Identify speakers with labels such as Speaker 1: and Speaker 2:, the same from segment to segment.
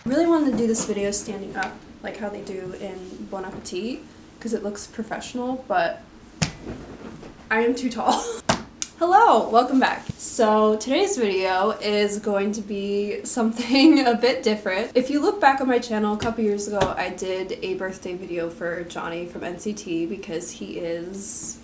Speaker 1: I really wanted to do this video standing up, like how they do in Bon Appetit, because it looks professional, but I am too tall. Hello, welcome back. So today's video is going to be something a bit different. If you look back on my channel a couple years ago, I did a birthday video for Johnny from NCT because he is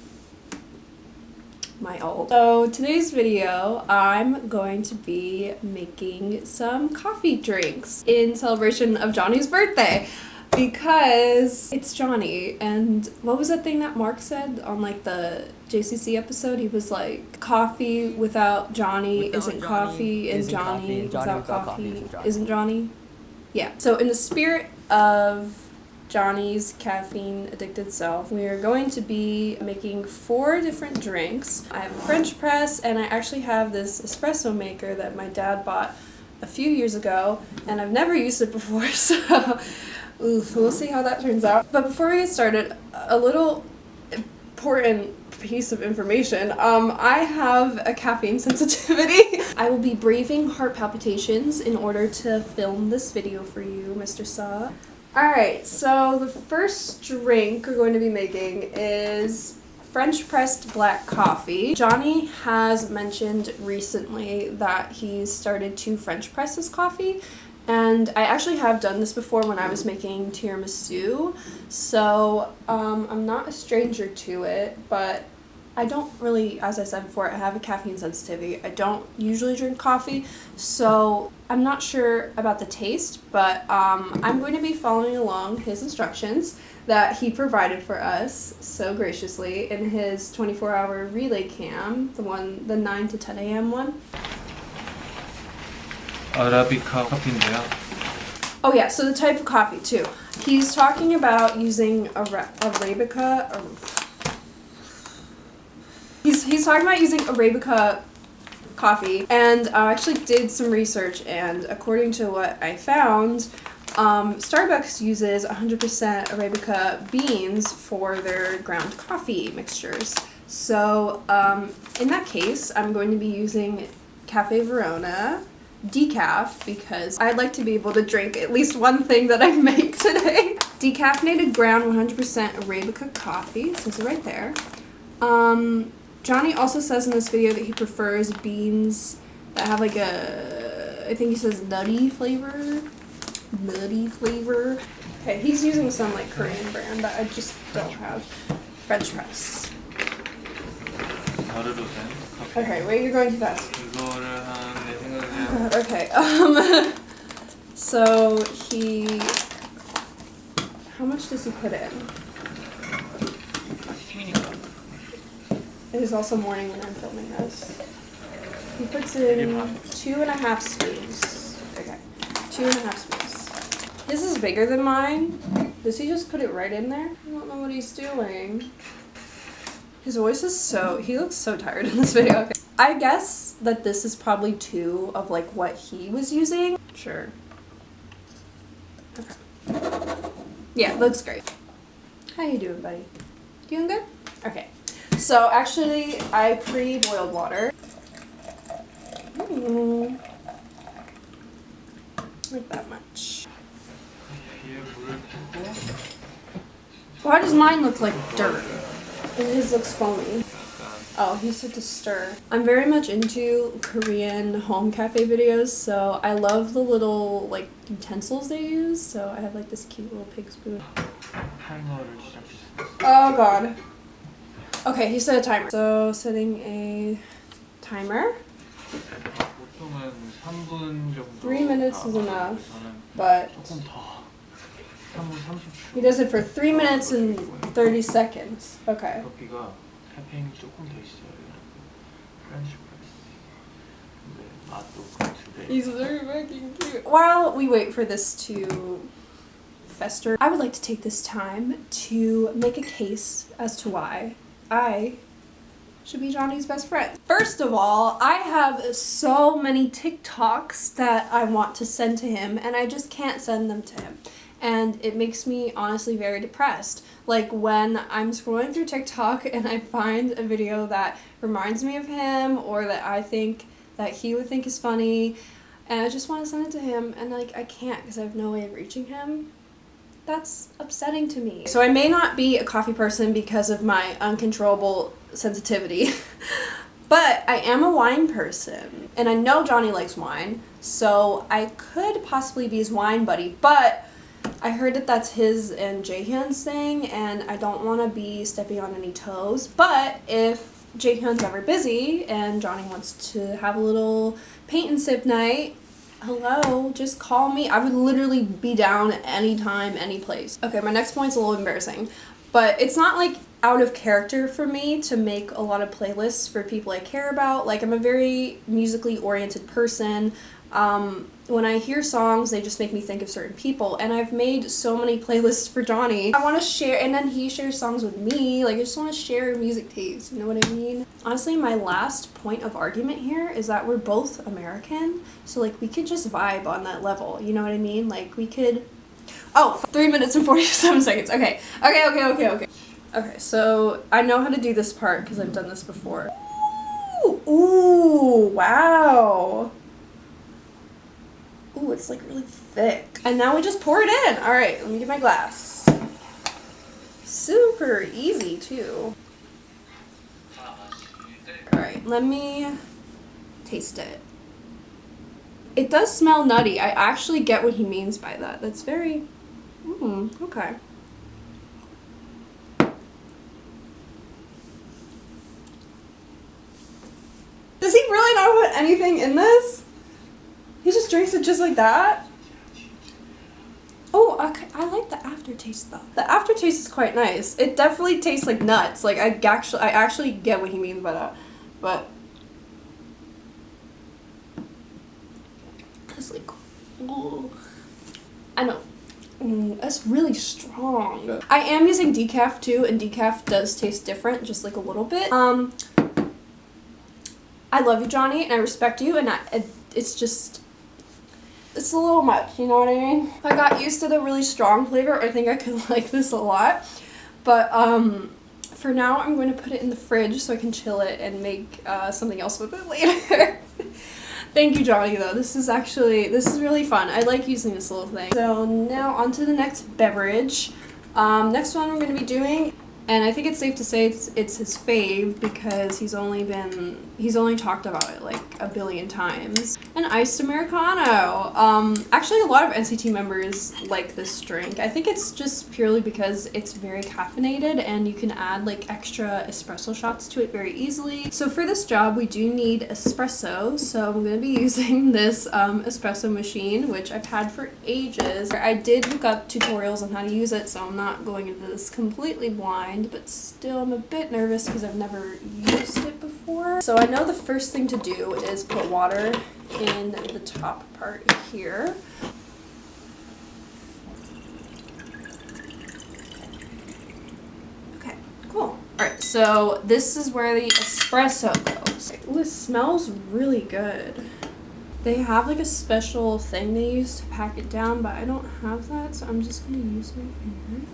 Speaker 1: my old. So today's video, I'm going to be making some coffee drinks in celebration of Johnny's birthday. Because it's Johnny, and what was that thing that Mark said on like the JCC episode? He was like, coffee without Johnny isn't coffee, and Johnny without coffee isn't Johnny. Yeah, so in the spirit of Johnny's caffeine addicted self, we are going to be making 4 different drinks. I have a French press, and I actually have this espresso maker that my dad bought a few years ago, and I've never used it before, so oof, we'll see how that turns out. But before we get started, a little important piece of information. I have a caffeine sensitivity. I will be braving heart palpitations in order to film this video for you, Mr. Sa. Alright, so the first drink we're going to be making is French pressed black coffee. Johnny has mentioned recently that he's started to French press his coffee. And I actually have done this before when I was making tiramisu, so I'm not a stranger to it, but I don't really, as I said before, I have a caffeine sensitivity. I don't usually drink coffee, so I'm not sure about the taste, but I'm going to be following along his instructions that he provided for us so graciously in his 24-hour relay cam, the 9 to 10 a.m. one.
Speaker 2: Arabica coffee인데요.
Speaker 1: Oh yeah, so the type of coffee too. He's talking about using Arabica. He's talking about using Arabica coffee, and I actually did some research, and according to what I found, Starbucks uses 100% Arabica beans for their ground coffee mixtures. So in that case, I'm going to be using Cafe Verona decaf because I'd like to be able to drink at least one thing that I make today. Decaffeinated ground 100% Arabica coffee, it says it right there. Johnny also says in this video that he prefers beans that have like a, I think he says nutty flavor. Okay, he's using some like Korean brand that I just don't have. French press. Okay, wait, you're going too fast. Okay, so how much does he put in? It is also morning when I'm filming this. He puts in 2.5 spoons. Okay, 2.5 spoons. This is bigger than mine. Does he just put it right in there? I don't know what he's doing. His voice is he looks so tired in this video. Okay. I guess that this is probably 2 of like what he was using. Sure. Okay. Yeah, looks great. How you doing, buddy? Doing good? Okay. So actually, I pre-boiled water. Like that much. Why does mine look like dirt? And his looks foamy. Oh, he said to stir. I'm very much into Korean home cafe videos, so I love the little like utensils they use. So I have like this cute little pig spoon. Oh god. Okay, he set a timer. So setting a timer. 3 minutes is enough, but he does it for 3 minutes and 30 seconds. Okay. He's very fucking cute. While we wait for this to fester, I would like to take this time to make a case as to why I should be Johnny's best friend. First of all, I have so many TikToks that I want to send to him, and I just can't send them to him. And it makes me honestly very depressed. Like when I'm scrolling through TikTok and I find a video that reminds me of him or that I think that he would think is funny, and I just want to send it to him, and like I can't because I have no way of reaching him. That's upsetting to me. So I may not be a coffee person because of my uncontrollable sensitivity, but I am a wine person, and I know Johnny likes wine, so I could possibly be his wine buddy, but I heard that that's his and Jaehyun's thing, and I don't want to be stepping on any toes. But if Jaehyun's ever busy and Johnny wants to have a little paint and sip night, hello, just call me. I would literally be down anytime, any place. Okay, my next point's a little embarrassing, but it's not like out of character for me to make a lot of playlists for people I care about. Like, I'm a very musically oriented person. When I hear songs, they just make me think of certain people, and I've made so many playlists for Johnny. I want to share, and then he shares songs with me. Like, I just want to share music taste, you know what I mean? Honestly, my last point of argument here is that we're both American, so like we could just vibe on that level, you know what I mean? Like, we could... Oh, 3 minutes and 47 seconds. Okay, so I know how to do this part because I've done this before. Ooh, wow. Ooh, it's like really thick. And now we just pour it in. All right, let me get my glass. Super easy too. All right, let me taste it. It does smell nutty. I actually get what he means by that. That's very, okay. Does he really not put anything in this? He just drinks it just like that? Oh, okay. I like the aftertaste though. The aftertaste is quite nice. It definitely tastes like nuts. Like, I actually get what he means by that. But it's like, ooh. I know. That's really strong. I am using decaf too, and decaf does taste different, just like a little bit. I love you, Johnny, and I respect you, and it's just... It's a little much, you know what I mean? If I got used to the really strong flavor, I think I could like this a lot. But for now, I'm going to put it in the fridge so I can chill it and make something else with it later. Thank you, Johnny, though. This is really fun. I like using this little thing. So now on to the next beverage. Next one we're going to be doing, and I think it's safe to say it's his fave because he's only talked about it like a billion times. An iced Americano. Actually, a lot of NCT members like this drink. I think it's just purely because it's very caffeinated and you can add like extra espresso shots to it very easily. So for this job, we do need espresso. So I'm going to be using this espresso machine, which I've had for ages. I did look up tutorials on how to use it, so I'm not going into this completely blind, but still I'm a bit nervous because I've never used it before. So I know the first thing to do is put water in the top part here. Okay, cool. Alright, so this is where the espresso goes. Ooh, it smells really good. They have like a special thing they use to pack it down, but I don't have that, so I'm just gonna use my finger.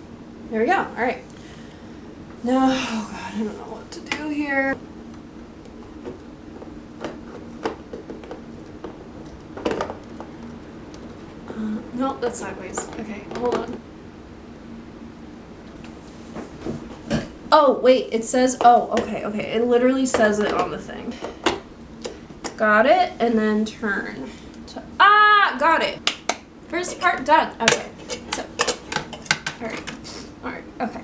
Speaker 1: There we go. Alright. Now, oh god, I don't know what to do here. No, that's sideways. Okay, hold on. Oh, wait, it says, oh, okay. It literally says it on the thing. Got it, and then turn. Got it. First part done. Okay, so, alright, okay.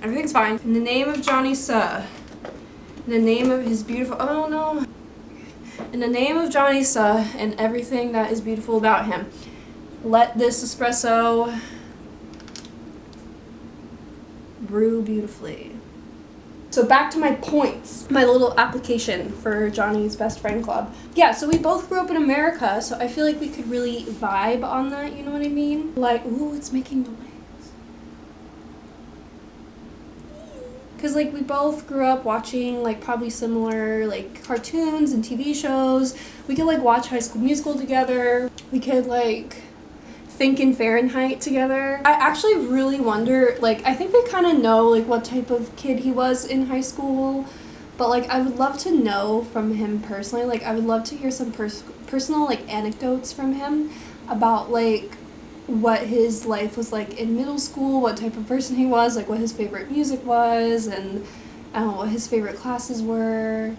Speaker 1: Everything's fine. In the name of Johnny Suh, in the name of his beautiful, oh no. In the name of Johnny Suh and everything that is beautiful about him, let this espresso brew beautifully. So back to my points, my little application for Johnny's best friend club. Yeah, so we both grew up in America, so I feel like we could really vibe on that, you know what I mean? Like, ooh, it's making noise. Because, like, we both grew up watching, like, probably similar, like, cartoons and TV shows. We could, like, watch High School Musical together. We could, like, think in Fahrenheit together. I actually really wonder, like, I think they kind of know, like, what type of kid he was in high school. But like I would love to know from him personally. Like I would love to hear some personal like anecdotes from him about like what his life was like in middle school, what type of person he was, like what his favorite music was, and what his favorite classes were.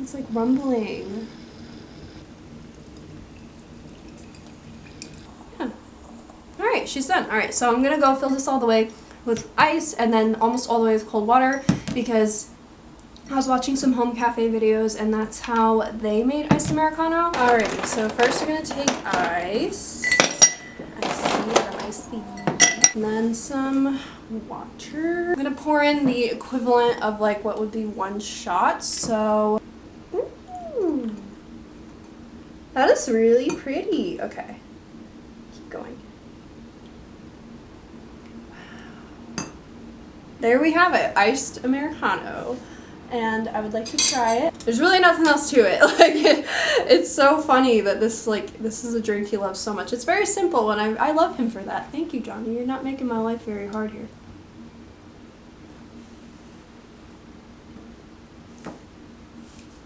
Speaker 1: It's like rumbling. Yeah. Alright, she's done. Alright, so I'm gonna go fill this all the way with ice and then almost all the way with cold water because I was watching some home cafe videos and that's how they made iced americano. Alrighty, so first we're gonna take ice. Icy. And then some water. I'm gonna pour in the equivalent of like what would be 1 shot. So, ooh, that is really pretty. Okay, keep going. Wow. There we have it, iced americano. And I would like to try it. There's really nothing else to it. Like, it's so funny that this is a drink he loves so much. It's very simple, and I love him for that. Thank you, Johnny. You're not making my life very hard here.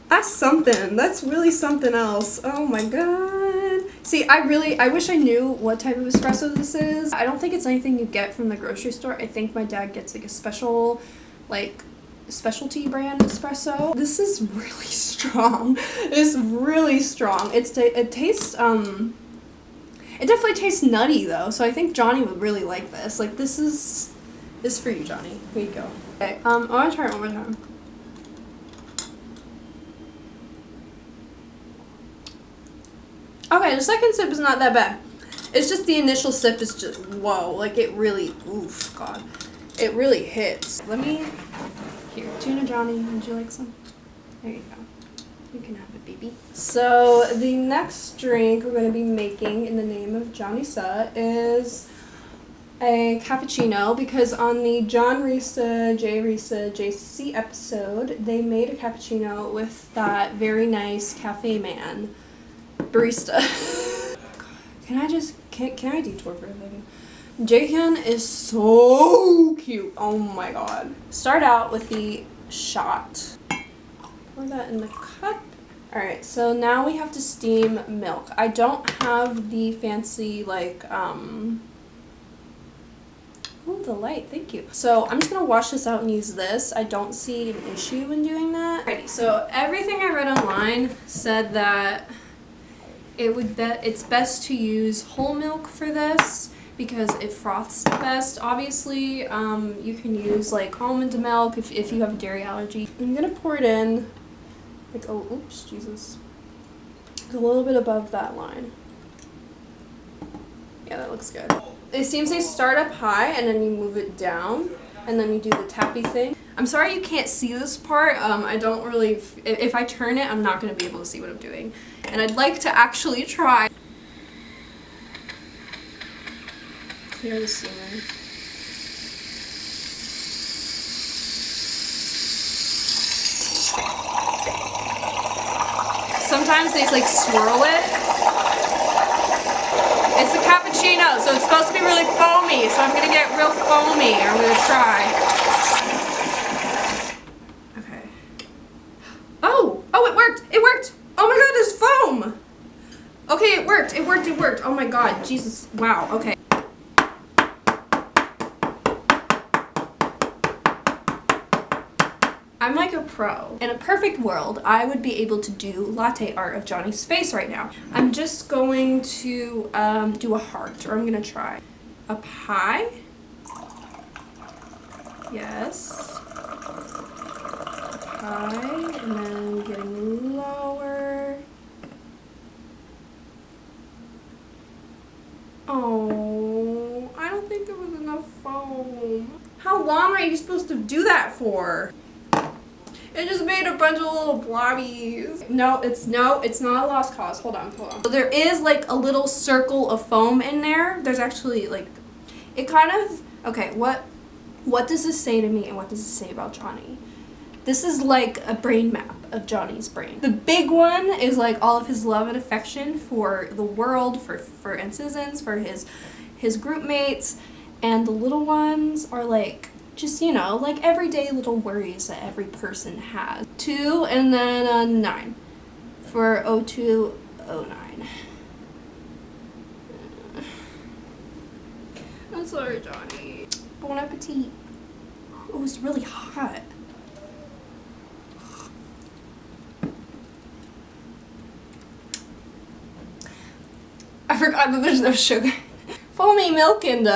Speaker 1: That's something. That's really something else. Oh my god. See, I wish I knew what type of espresso this is. I don't think it's anything you get from the grocery store. I think my dad gets like a special, like, specialty brand espresso. This is really strong. It's really strong. It tastes it definitely tastes nutty though, so I think Johnny would really like this. Like this is for you, Johnny. Here you go. Okay, I want to try it one more time. Okay, the second sip is not that bad. It's just the initial sip is just whoa, like it really, oof, god. It really hits. Let me here, tuna Johnny, would you like some? There you go. You can have it, baby. So the next drink we're going to be making in the name of Johnny Suh is a cappuccino because on the John Risa, Jay Risa, JCC episode, they made a cappuccino with that very nice cafe man barista. Can I detour for a second? Jaehyun is so cute. Oh my god. Start out with the shot. Pour that in the cup. Alright, so now we have to steam milk. I don't have the fancy, like, oh, the light, thank you. So I'm just gonna wash this out and use this. I don't see an issue in doing that. Alrighty, so everything I read online said that it's best to use whole milk for this because it froths the best. Obviously, you can use like almond milk if you have a dairy allergy. I'm gonna pour it in, like, oh, oops, Jesus. A little bit above that line. Yeah, that looks good. It seems they start up high and then you move it down and then you do the tappy thing. I'm sorry you can't see this part. I don't really, if I turn it, I'm not gonna be able to see what I'm doing. And I'd like to actually try. Clear the steamer. Sometimes they like swirl it. It's a cappuccino, so it's supposed to be really foamy, so I'm gonna get real foamy. I'm gonna try. Okay. Oh, it worked! It worked! Oh my god, there's foam! Okay, it worked, it worked, it worked. Oh my god, Jesus, wow, okay. I'm like a pro. In a perfect world, I would be able to do latte art of Johnny's face right now. I'm just going to do a heart, or I'm gonna try. Up high. Yes. Up high, and then getting lower. Oh, I don't think there was enough foam. How long are you supposed to do that for? It just made a bunch of little blobbies. No, it's not a lost cause. Hold on. So there is like a little circle of foam in there. There's actually like, it kind of, okay, what does this say to me and what does it say about Johnny? This is like a brain map of Johnny's brain. The big one is like all of his love and affection for the world, for nctzens, for his group mates, and the little ones are like Just, you know, like everyday little worries that every person has. 2 and then a 9 for 0209. I'm sorry, Johnny. Bon appetit. Oh, it's really hot. I forgot that there's no sugar. Foamy milk and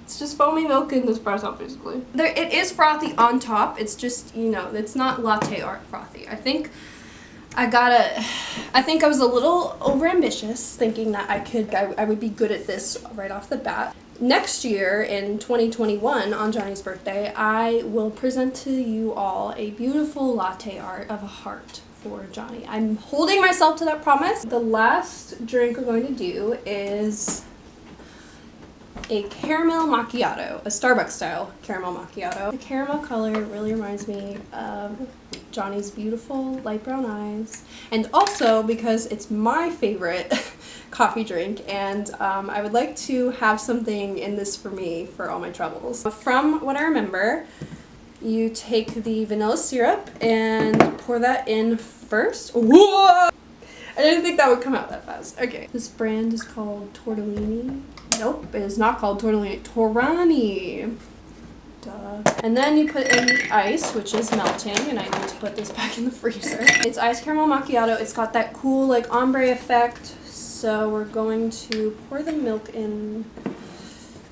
Speaker 1: it's just foamy milk and espresso, basically. It is frothy on top. It's just, you know, it's not latte art frothy. I think I was a little overambitious thinking that I would be good at this right off the bat. Next year in 2021 on Johnny's birthday, I will present to you all a beautiful latte art of a heart for Johnny. I'm holding myself to that promise. The last drink we're going to do is a caramel macchiato, a Starbucks style caramel macchiato. The caramel color really reminds me of Johnny's beautiful light brown eyes, and also because it's my favorite coffee drink, and I would like to have something in this for me for all my troubles. From what I remember, you take the vanilla syrup and pour that in first. Whoa! I didn't think that would come out that fast. Okay. This brand is called Tortellini. Nope, it is not called Tortellini. Torani. Duh. And then you put in the ice, which is melting, and I need to put this back in the freezer. It's iced caramel macchiato. It's got that cool, like, ombre effect. So we're going to pour the milk in.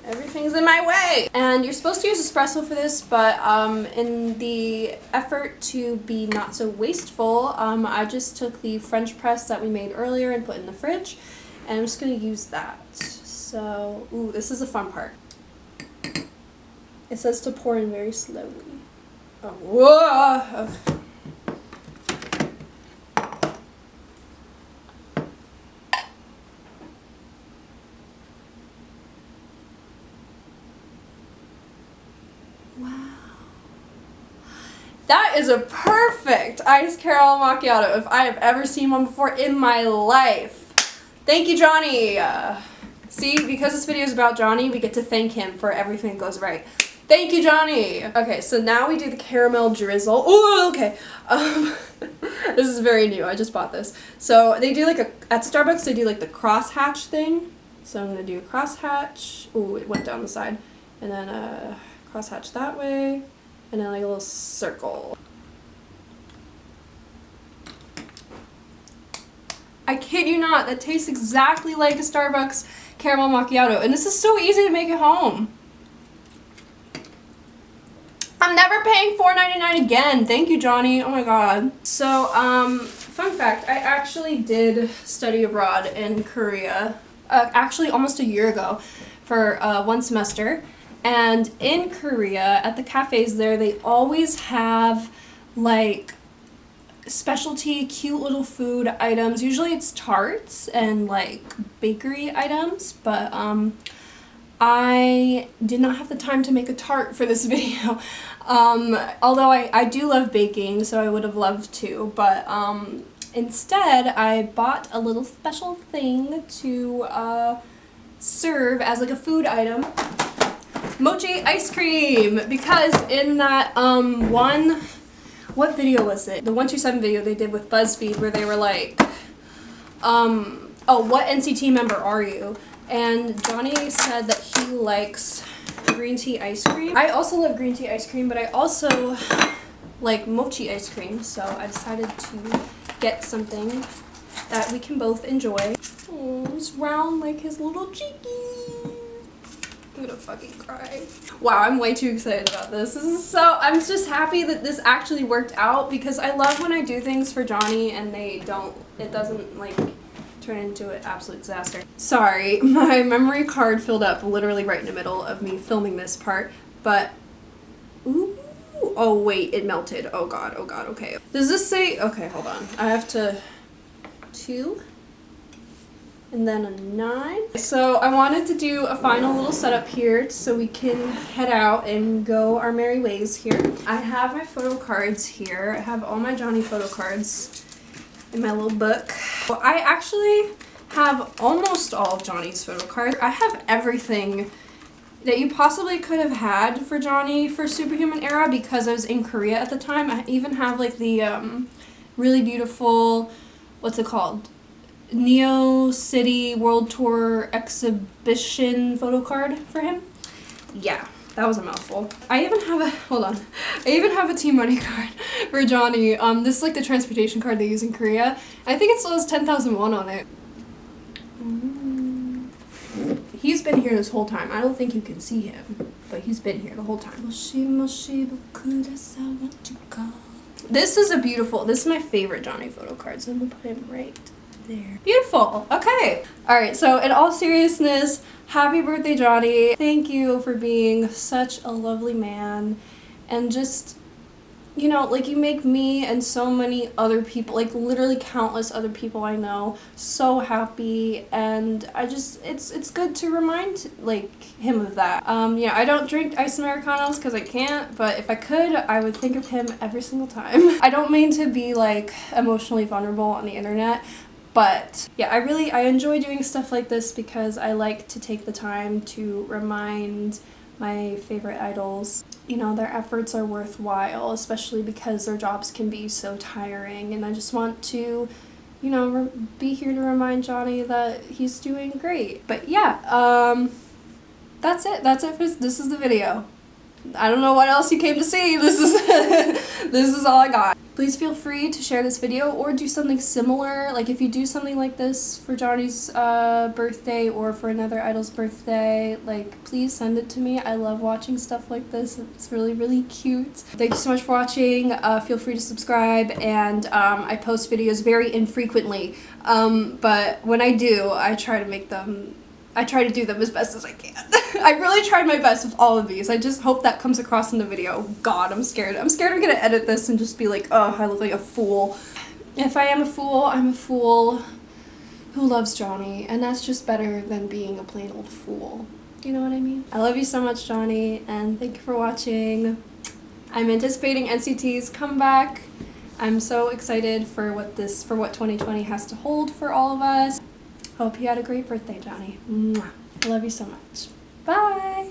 Speaker 1: Everything's in my way! And you're supposed to use espresso for this, but in the effort to be not so wasteful, I just took the French press that we made earlier and put in the fridge, and I'm just going to use that. So, ooh, this is the fun part. It says to pour in very slowly. Oh, whoa! Okay. That is a perfect iced caramel macchiato if I have ever seen one before in my life. Thank you, Johnny. See, because this video is about Johnny, we get to thank him for everything that goes right. Thank you, Johnny. Okay, so now we do the caramel drizzle. Ooh, okay. This is very new. I just bought this. So they do like at Starbucks, they do like the crosshatch thing. So I'm gonna do a crosshatch. Ooh, it went down the side. And then crosshatch that way. And then like a little circle. I kid you not, that tastes exactly like a Starbucks caramel macchiato. And this is so easy to make at home. I'm never paying $4.99 again. Thank you, Johnny. Oh my god. So, fun fact, I actually did study abroad in Korea, actually almost a year ago for 1 semester. And in Korea, at the cafes there, they always have like specialty cute little food items. Usually it's tarts and like bakery items, but I did not have the time to make a tart for this video. Although I do love baking, so I would have loved to, but instead I bought a little special thing to serve as like a food item. Mochi ice cream, because in that what video was it? The 127 video they did with BuzzFeed where they were like, oh, what NCT member are you? And Johnny said that he likes green tea ice cream. I also love green tea ice cream, but I also like mochi ice cream, so I decided to get something that we can both enjoy. Oh, it's round like his little cheeky. I'm gonna fucking cry. Wow, I'm way too excited about this. I'm just happy that this actually worked out, because I love when I do things for Johnny and it doesn't like turn into an absolute disaster. Sorry, my memory card filled up literally right in the middle of me filming this part, but ooh, oh wait, it melted. Oh god, okay. Does this say, okay, hold on. I have to 2. And then a 9. So I wanted to do a final little setup here so we can head out and go our merry ways here. I have my photo cards here. I have all my Johnny photo cards in my little book. Well, I actually have almost all of Johnny's photo cards. I have everything that you possibly could have had for Johnny for Superhuman Era because I was in Korea at the time. I even have like the really beautiful, what's it called? Neo City World Tour exhibition photo card for him. Yeah, that was a mouthful. I even have a, hold on. I even have a T-Money card for Johnny. This is like the transportation card they use in Korea. I think it still has 10,000 won on it. He's been here this whole time. I don't think you can see him, but he's been here the whole time. This is a beautiful, this is my favorite Johnny photo card, so I'm gonna put him right there. Beautiful. Okay. All right. So in all seriousness, happy birthday, Johnny. Thank you for being such a lovely man, and just, you know, like, you make me and so many other people, like literally countless other people I know, so happy. And I just, it's good to remind like him of that. Yeah, I don't drink iced americanos because I can't, but if I could, I would think of him every single time. I don't mean to be like emotionally vulnerable on the internet, but yeah, I enjoy doing stuff like this because I like to take the time to remind my favorite idols, you know, their efforts are worthwhile, especially because their jobs can be so tiring. And I just want to, you know, be here to remind Johnny that he's doing great. But yeah, that's it. That's it for this is the video. I don't know what else you came to see. This is this is all I got. Please feel free to share this video or do something similar. Like if you do something like this for Johnny's birthday or for another idol's birthday, like please send it to me. I love watching stuff like this. It's really, really cute. Thank you so much for watching. Feel free to subscribe, and I post videos very infrequently, but when I do, I try to do them as best as I can. I really tried my best with all of these. I just hope that comes across in the video. God, I'm scared. I'm scared I'm gonna edit this and just be like, oh, I look like a fool. If I am a fool, I'm a fool who loves Johnny, and that's just better than being a plain old fool. You know what I mean? I love you so much, Johnny, and thank you for watching. I'm anticipating NCT's comeback. I'm so excited for what 2020 has to hold for all of us. Hope you had a great birthday, Johnny. Mwah. I love you so much. Bye!